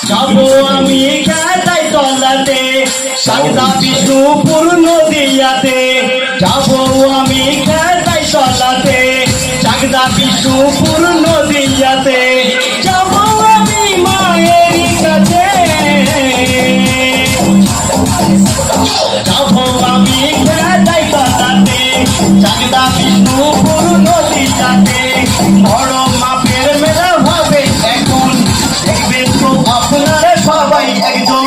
যাবো আমি খেতাই তলাতে সাগদা বিষ্ণুপুর নদিয়াতে যাবো আমি খেতাই তলাতে সাগদা বিষ্ণুপুর নদিয়াতে যাবো আমি মায়ের কাছে যাবো আমি খেতাই তলাতে সাগদা বিষ্ণুপুর নদিয়াতে বড় মাপের মেলা হবে এখন দেখবেন তো আপনারা সবাই একজন